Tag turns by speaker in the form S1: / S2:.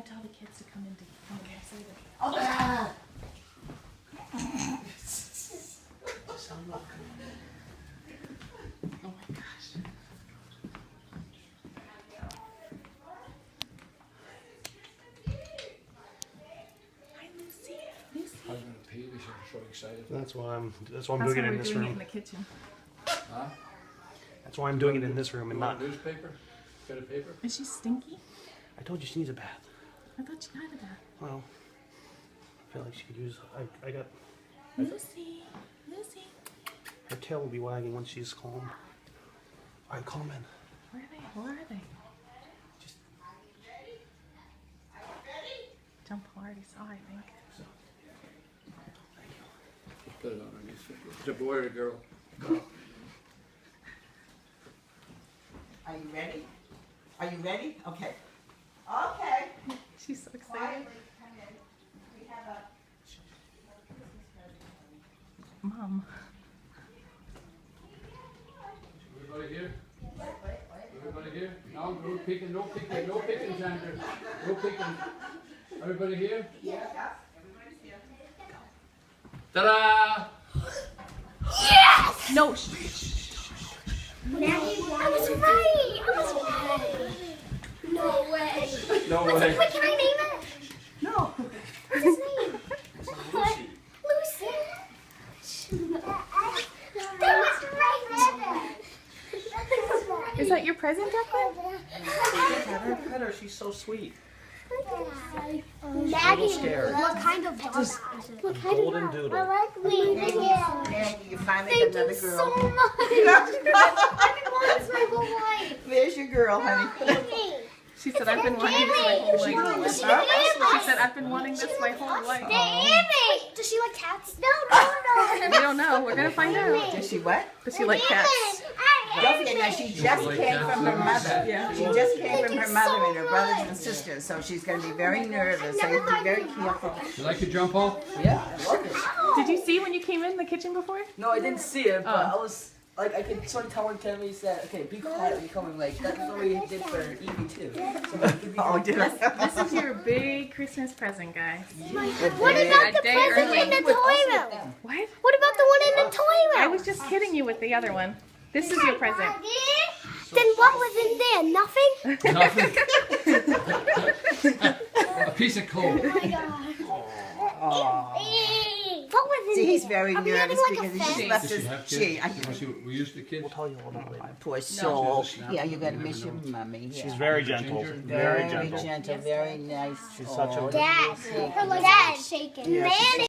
S1: tell the kids to come in to come in and say that.
S2: Oh, ah.
S1: Oh my gosh. Hi, Lucy. Lucy.
S3: I'm gonna pee. I'm so excited.
S4: That's why I'm
S1: That's
S4: doing
S1: why
S4: it
S1: we're
S4: in this
S1: doing it
S4: room.
S1: in the kitchen.
S3: Huh?
S4: That's why I'm doing it in this room and
S3: You want
S4: not.
S3: newspaper? Got a paper?
S1: Is she stinky?
S4: I told you she needs a bath.
S1: I thought she had a bath.
S4: Well, I feel like she could use. I got.
S1: Lucy. Lucy.
S4: Her tail will be wagging once she's calm. Alright, calm in.
S1: Where are they? Where are they?
S4: Just
S1: Jump already saw, I think.
S3: Put it on her newspaper. It's a boy or a girl?
S2: Are you ready? Are you ready? Okay. Okay.
S1: She's so excited.
S2: Quietly, come in. We have a
S1: Mom.
S3: Everybody here? Everybody here? No peeking, no peeking, no peeking, Sandra. No peeking. Everybody here?
S2: Yeah, everybody's here.
S3: Ta-da!
S5: Yes!
S1: No.
S5: I was right! I was right! No way!
S3: No
S5: What's
S3: way.
S5: it? Wait, can I name it?
S1: No.
S5: What's his name? Lucy. Lucy. That was right!
S1: Is that your present, Declan?
S4: pet her. She's so sweet.
S5: Maggie,
S4: scary.
S5: what kind of dog is it? What kind
S4: Golden
S5: of dog?
S4: doodle.
S5: I like
S2: Maggie, you finally
S5: Thank
S2: got another
S5: you
S2: girl.
S5: so much. I've been wanting this my whole life.
S2: There's your girl, honey.
S5: Baby.
S1: She said, I've been wanting this my whole life.
S5: She
S1: She said, I've been wanting this my whole life.
S5: Wait, does she like cats? No.
S1: We don't know. We're going to find out.
S2: Does she what?
S1: Does she like cats?
S2: Don't forget now, she just
S3: like
S2: came
S3: cats
S2: from her
S3: too?
S2: mother.
S1: Yeah.
S2: She just came from
S5: Thank
S2: her
S5: you
S2: mother
S5: so
S2: and her brothers and
S5: much.
S2: sisters, so she's going to be very nervous. So you have to be very careful.
S3: You like to jump off?
S6: Yeah, I love it.
S1: Did you see when you came in the kitchen before?
S6: No, I didn't see it, but
S1: Oh.
S6: I was like, I could sort of tell when Kenny said, "Okay, be quiet when you're coming." Like that's what we did for Evie too. So like, it'd be
S2: Oh, did I?
S1: This is your big Christmas present, guys.
S5: What about the
S1: day
S5: present
S1: early.
S5: in the toy room?
S1: What?
S5: What about the one in the toy
S1: I
S5: room?
S1: was just kidding you with the other one. This is your present.
S5: Then what was in there? Nothing?
S3: Nothing. A piece of coal.
S5: Oh my god. What was in
S2: See,
S5: there?
S2: he's very
S5: Are we having
S2: nervous
S5: like a
S2: because he's
S5: fence?
S2: left
S3: Does she
S2: his.
S3: have
S2: She,
S3: kids? You want to see what we used the kids?
S4: We'll tell you all about it later.
S2: poor soul.
S3: She's a
S2: Yeah, you're going to
S3: snapper.
S2: miss your
S3: You never
S2: mummy.
S4: She's
S2: Yeah.
S4: very gentle.
S3: Ginger?
S4: Very
S2: Very
S4: gentle.
S2: gentle, very nice.
S4: She's such a
S2: Oh,
S5: Dad. Her legs are shaking.
S2: Yeah, she's
S5: Nanny.